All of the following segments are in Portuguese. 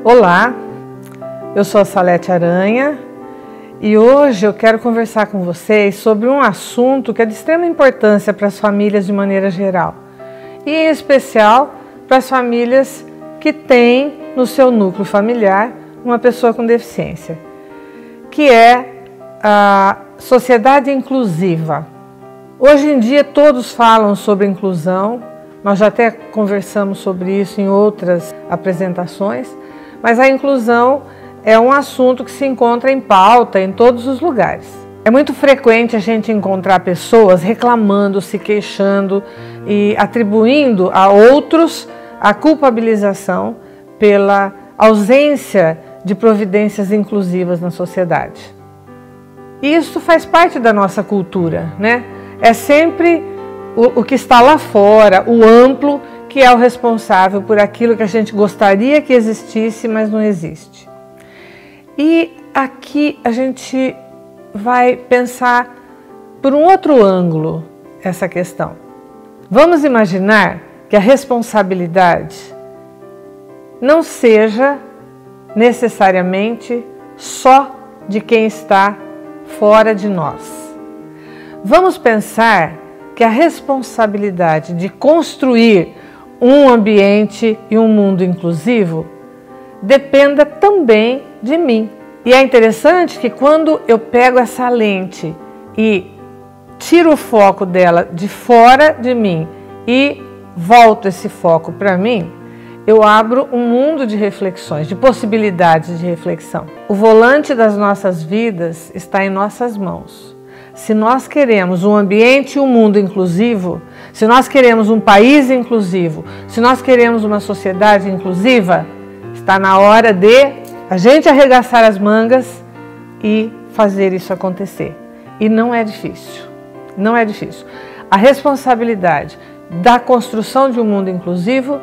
Olá, eu sou a Salete Aranha e hoje eu quero conversar com vocês sobre um assunto que é de extrema importância para as famílias de maneira geral e em especial para as famílias que têm no seu núcleo familiar uma pessoa com deficiência, que é a sociedade inclusiva. Hoje em dia todos falam sobre inclusão, nós já até conversamos sobre isso em outras apresentações, mas a inclusão é um assunto que se encontra em pauta em todos os lugares. É muito frequente a gente encontrar pessoas reclamando, se queixando e atribuindo a outros a culpabilização pela ausência de providências inclusivas na sociedade. E isso faz parte da nossa cultura, né? É sempre o que está lá fora, o amplo, que é o responsável por aquilo que a gente gostaria que existisse, mas não existe. E aqui a gente vai pensar por um outro ângulo essa questão. Vamos imaginar que a responsabilidade não seja necessariamente só de quem está fora de nós. Vamos pensar que a responsabilidade de construir um ambiente e um mundo inclusivo dependa também de mim. E é interessante que quando eu pego essa lente e tiro o foco dela de fora de mim e volto esse foco para mim, eu abro um mundo de reflexões, de possibilidades de reflexão. O volante das nossas vidas está em nossas mãos. Se nós queremos um ambiente e um mundo inclusivo, se nós queremos um país inclusivo, se nós queremos uma sociedade inclusiva, está na hora de a gente arregaçar as mangas e fazer isso acontecer. E não é difícil, não é difícil. A responsabilidade da construção de um mundo inclusivo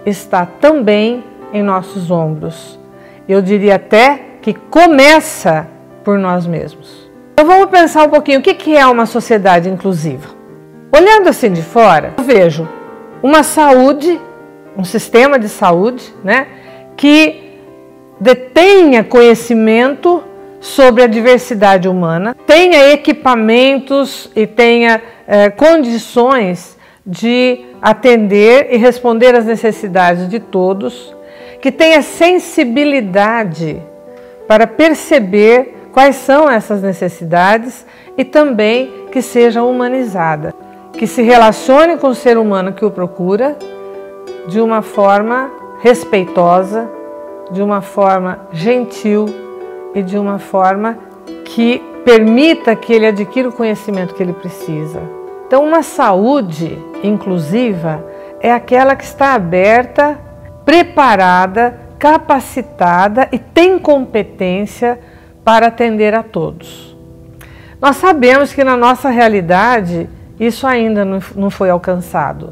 está também em nossos ombros. Eu diria até que começa por nós mesmos. Então vamos pensar um pouquinho o que é uma sociedade inclusiva. Olhando assim de fora, eu vejo uma saúde, um sistema de saúde, né, que detenha conhecimento sobre a diversidade humana, tenha equipamentos e tenha condições de atender e responder às necessidades de todos, que tenha sensibilidade para perceber quais são essas necessidades e também que seja humanizada, que se relacione com o ser humano que o procura de uma forma respeitosa, de uma forma gentil e de uma forma que permita que ele adquira o conhecimento que ele precisa. Então, uma saúde inclusiva é aquela que está aberta, preparada, capacitada e tem competência para atender a todos. Nós sabemos que na nossa realidade isso ainda não foi alcançado.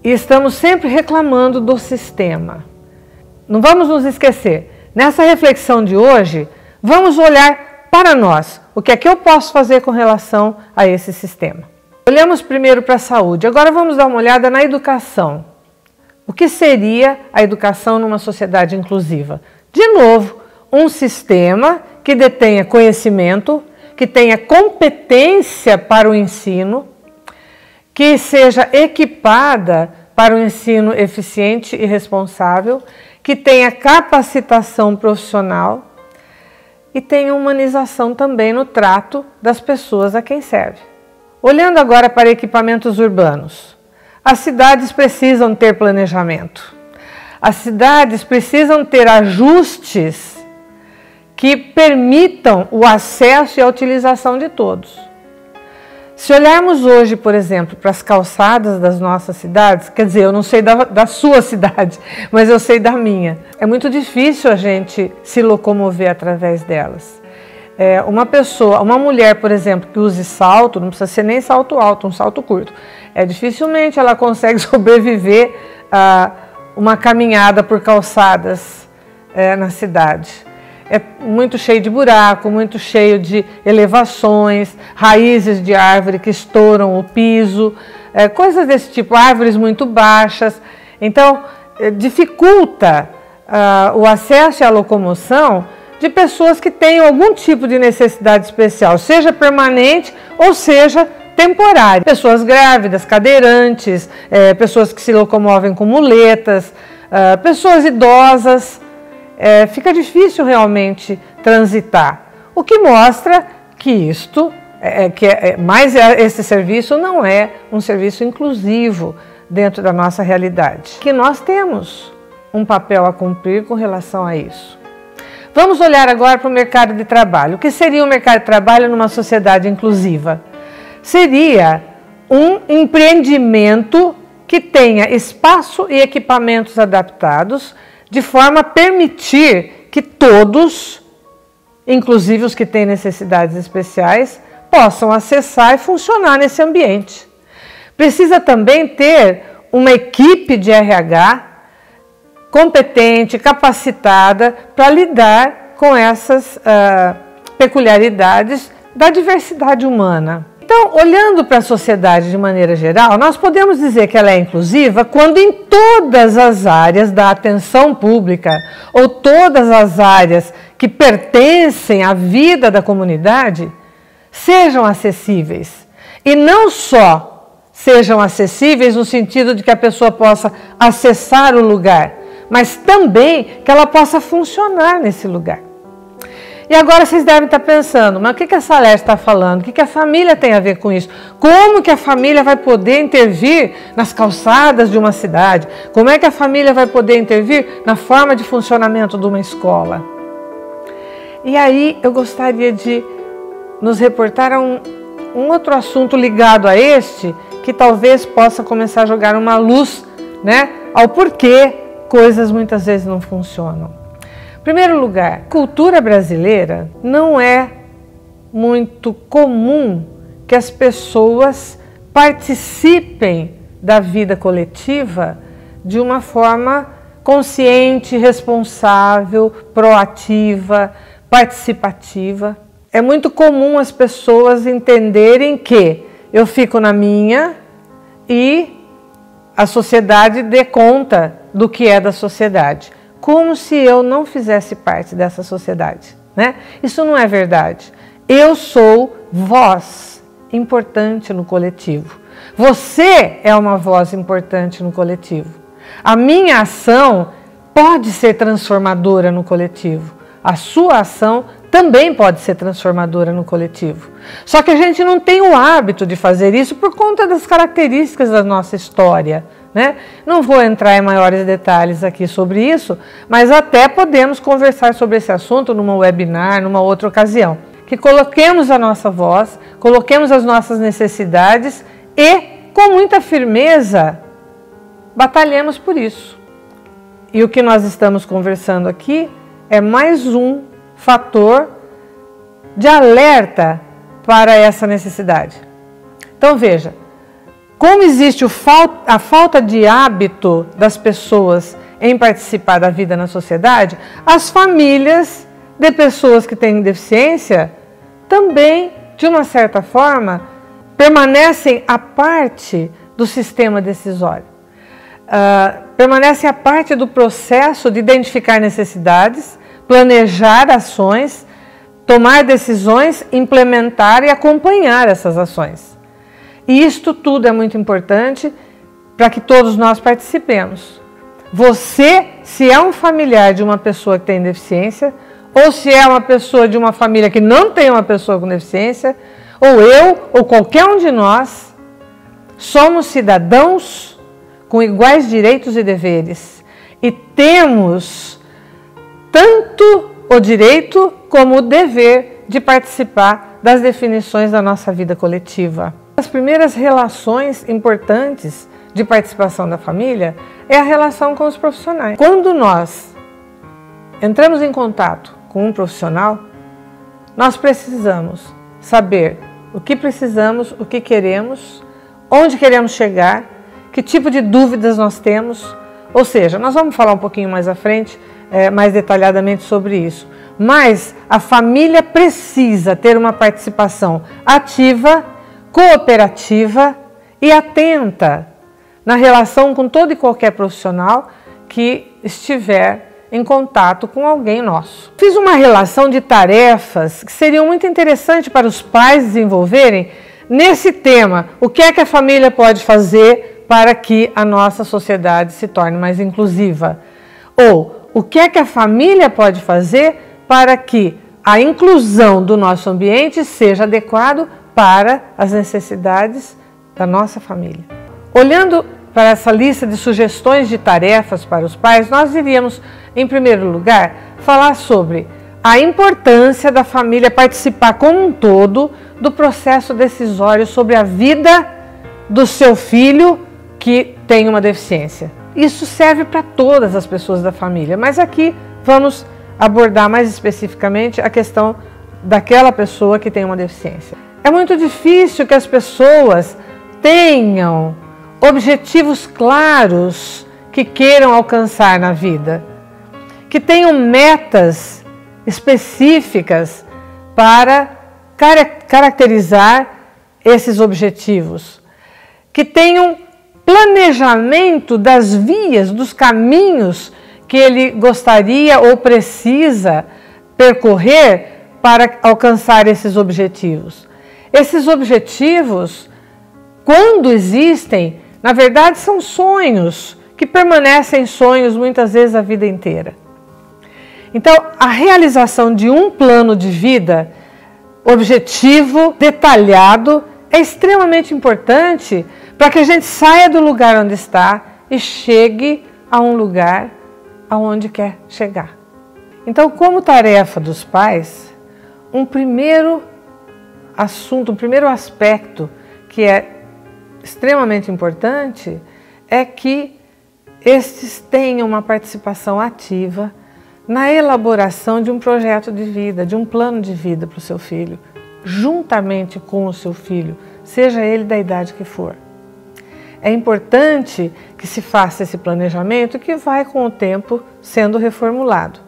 E estamos sempre reclamando do sistema. Não vamos nos esquecer, nessa reflexão de hoje, vamos olhar para nós. O que é que eu posso fazer com relação a esse sistema? Olhamos primeiro para a saúde, agora vamos dar uma olhada na educação. O que seria a educação numa sociedade inclusiva? De novo, um sistema que detenha conhecimento, que tenha competência para o ensino, que seja equipada para o ensino eficiente e responsável, que tenha capacitação profissional e tenha humanização também no trato das pessoas a quem serve. Olhando agora para equipamentos urbanos, as cidades precisam ter planejamento. As cidades precisam ter ajustes que permitam o acesso e a utilização de todos. Se olharmos hoje, por exemplo, para as calçadas das nossas cidades, quer dizer, eu não sei da sua cidade, mas eu sei da minha. É muito difícil a gente se locomover através delas. Uma mulher, por exemplo, que use salto, não precisa ser nem salto alto, um salto curto, dificilmente ela consegue sobreviver a uma caminhada por calçadas na cidade. É muito cheio de buraco, muito cheio de elevações, raízes de árvore que estouram o piso, coisas desse tipo, árvores muito baixas. Então, dificulta o acesso e a locomoção de pessoas que tenham algum tipo de necessidade especial, seja permanente ou seja temporária. Pessoas grávidas, cadeirantes, pessoas que se locomovem com muletas, pessoas idosas. Fica difícil realmente transitar, o que mostra que esse serviço não é um serviço inclusivo dentro da nossa realidade. Que nós temos um papel a cumprir com relação a isso. Vamos olhar agora para o mercado de trabalho. O que seria o mercado de trabalho numa sociedade inclusiva? Seria um empreendimento que tenha espaço e equipamentos adaptados de forma a permitir que todos, inclusive os que têm necessidades especiais, possam acessar e funcionar nesse ambiente. Precisa também ter uma equipe de RH competente, capacitada para lidar com essas peculiaridades da diversidade humana. Então, olhando para a sociedade de maneira geral, nós podemos dizer que ela é inclusiva quando em todas as áreas da atenção pública ou todas as áreas que pertencem à vida da comunidade sejam acessíveis. E não só sejam acessíveis no sentido de que a pessoa possa acessar o lugar, mas também que ela possa funcionar nesse lugar. E agora vocês devem estar pensando, mas o que a Salete está falando? O que a família tem a ver com isso? Como que a família vai poder intervir nas calçadas de uma cidade? Como é que a família vai poder intervir na forma de funcionamento de uma escola? E aí eu gostaria de nos reportar a um outro assunto ligado a este, que talvez possa começar a jogar uma luz, né, ao porquê coisas muitas vezes não funcionam. Em primeiro lugar, a cultura brasileira não é muito comum que as pessoas participem da vida coletiva de uma forma consciente, responsável, proativa, participativa. É muito comum as pessoas entenderem que eu fico na minha e a sociedade dê conta do que é da sociedade, como se eu não fizesse parte dessa sociedade, né? Isso não é verdade. Eu sou voz importante no coletivo. Você é uma voz importante no coletivo. A minha ação pode ser transformadora no coletivo. A sua ação também pode ser transformadora no coletivo. Só que a gente não tem o hábito de fazer isso por conta das características da nossa história, né? Não vou entrar em maiores detalhes aqui sobre isso, mas até podemos conversar sobre esse assunto numa webinar, numa outra ocasião. Que coloquemos a nossa voz, coloquemos as nossas necessidades e, com muita firmeza, batalhemos por isso. E o que nós estamos conversando aqui é mais um fator de alerta para essa necessidade. Então veja, como existe a falta de hábito das pessoas em participar da vida na sociedade, as famílias de pessoas que têm deficiência também, de uma certa forma, permanecem à parte do sistema decisório. Permanecem à parte do processo de identificar necessidades, planejar ações, tomar decisões, implementar e acompanhar essas ações. E isto tudo é muito importante para que todos nós participemos. Você, se é um familiar de uma pessoa que tem deficiência, ou se é uma pessoa de uma família que não tem uma pessoa com deficiência, ou eu, ou qualquer um de nós, somos cidadãos com iguais direitos e deveres. E temos tanto o direito como o dever de participar das definições da nossa vida coletiva. As primeiras relações importantes de participação da família é a relação com os profissionais. Quando nós entramos em contato com um profissional, nós precisamos saber o que precisamos, o que queremos, onde queremos chegar, que tipo de dúvidas nós temos. Ou seja, nós vamos falar um pouquinho mais à frente, mais detalhadamente sobre isso. Mas a família precisa ter uma participação ativa, cooperativa e atenta na relação com todo e qualquer profissional que estiver em contato com alguém nosso. Fiz uma relação de tarefas que seriam muito interessantes para os pais desenvolverem nesse tema. O que é que a família pode fazer para que a nossa sociedade se torne mais inclusiva? Ou o que é que a família pode fazer para que a inclusão do nosso ambiente seja adequado para as necessidades da nossa família? Olhando para essa lista de sugestões de tarefas para os pais, nós iríamos, em primeiro lugar, falar sobre a importância da família participar como um todo do processo decisório sobre a vida do seu filho que tem uma deficiência. Isso serve para todas as pessoas da família, mas aqui vamos abordar mais especificamente a questão daquela pessoa que tem uma deficiência. É muito difícil que as pessoas tenham objetivos claros que queiram alcançar na vida, que tenham metas específicas para caracterizar esses objetivos, que tenham planejamento das vias, dos caminhos que ele gostaria ou precisa percorrer para alcançar esses objetivos. Esses objetivos, quando existem, na verdade são sonhos que permanecem sonhos muitas vezes a vida inteira. Então, a realização de um plano de vida objetivo, detalhado, é extremamente importante para que a gente saia do lugar onde está e chegue a um lugar aonde quer chegar. Então, como tarefa dos pais, um primeiro assunto, um primeiro aspecto que é extremamente importante é que estes tenham uma participação ativa na elaboração de um projeto de vida, de um plano de vida para o seu filho, juntamente com o seu filho, seja ele da idade que for. É importante que se faça esse planejamento que vai com o tempo sendo reformulado.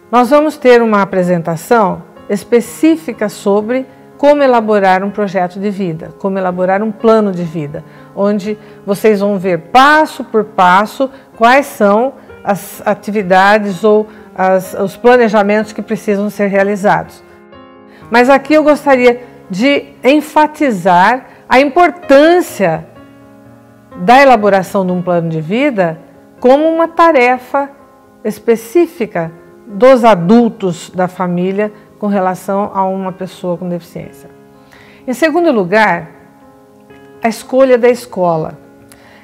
Nós vamos ter uma apresentação específica sobre como elaborar um projeto de vida, como elaborar um plano de vida, onde vocês vão ver passo por passo quais são as atividades ou os planejamentos que precisam ser realizados. Mas aqui eu gostaria de enfatizar a importância da elaboração de um plano de vida como uma tarefa específica dos adultos da família com relação a uma pessoa com deficiência. Em segundo lugar, a escolha da escola.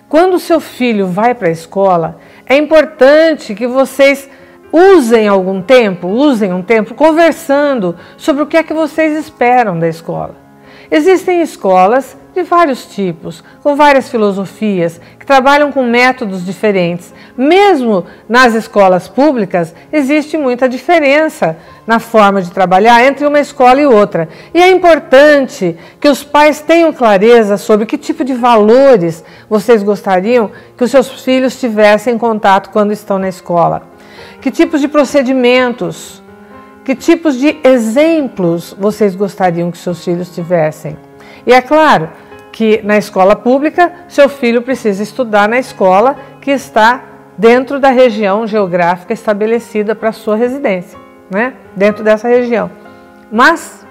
Quando o seu filho vai para a escola, é importante que vocês usem um tempo conversando sobre o que é que vocês esperam da escola. Existem escolas de vários tipos, com várias filosofias, que trabalham com métodos diferentes. Mesmo nas escolas públicas, existe muita diferença na forma de trabalhar entre uma escola e outra. E é importante que os pais tenham clareza sobre que tipo de valores vocês gostariam que os seus filhos tivessem contato quando estão na escola. Que tipos de procedimentos, que tipos de exemplos vocês gostariam que seus filhos tivessem. E é claro que na escola pública, seu filho precisa estudar na escola que está dentro da região geográfica estabelecida para a sua residência, né? Dentro dessa região. Mas,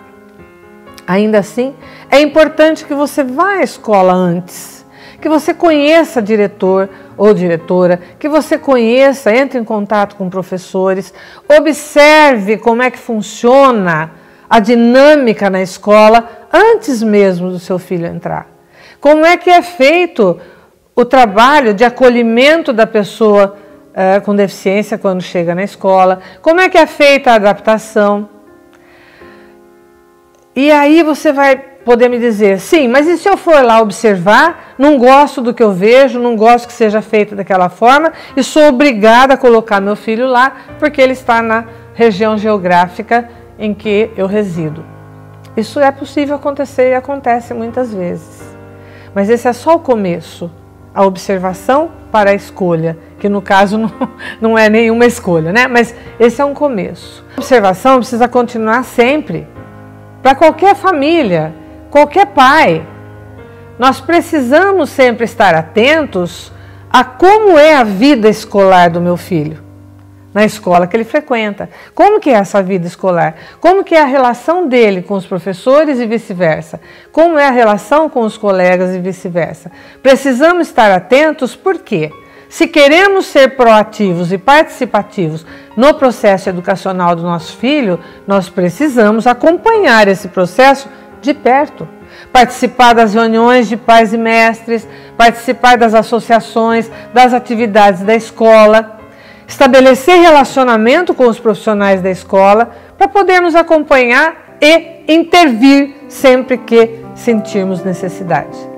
ainda assim, é importante que você vá à escola antes, que você conheça diretor ou diretora, que você conheça, entre em contato com professores, observe como é que funciona a dinâmica na escola antes mesmo do seu filho entrar. Como é que é feito o trabalho de acolhimento da pessoa com deficiência quando chega na escola, como é que é feita a adaptação. E aí você vai poder me dizer, sim, mas e se eu for lá observar, não gosto do que eu vejo, não gosto que seja feito daquela forma e sou obrigada a colocar meu filho lá porque ele está na região geográfica em que eu resido. Isso é possível acontecer e acontece muitas vezes. Mas esse é só o começo, a observação para a escolha, que no caso não é nenhuma escolha, né? Mas esse é um começo. A observação precisa continuar sempre, para qualquer família, qualquer pai. Nós precisamos sempre estar atentos a como é a vida escolar do meu filho. na escola que ele frequenta. Como que é essa vida escolar? Como que é a relação dele com os professores e vice-versa? Como é a relação com os colegas e vice-versa? Precisamos estar atentos porque, se queremos ser proativos e participativos no processo educacional do nosso filho, nós precisamos acompanhar esse processo de perto. Participar das reuniões de pais e mestres, participar das associações, das atividades da escola, estabelecer relacionamento com os profissionais da escola para podermos acompanhar e intervir sempre que sentirmos necessidade.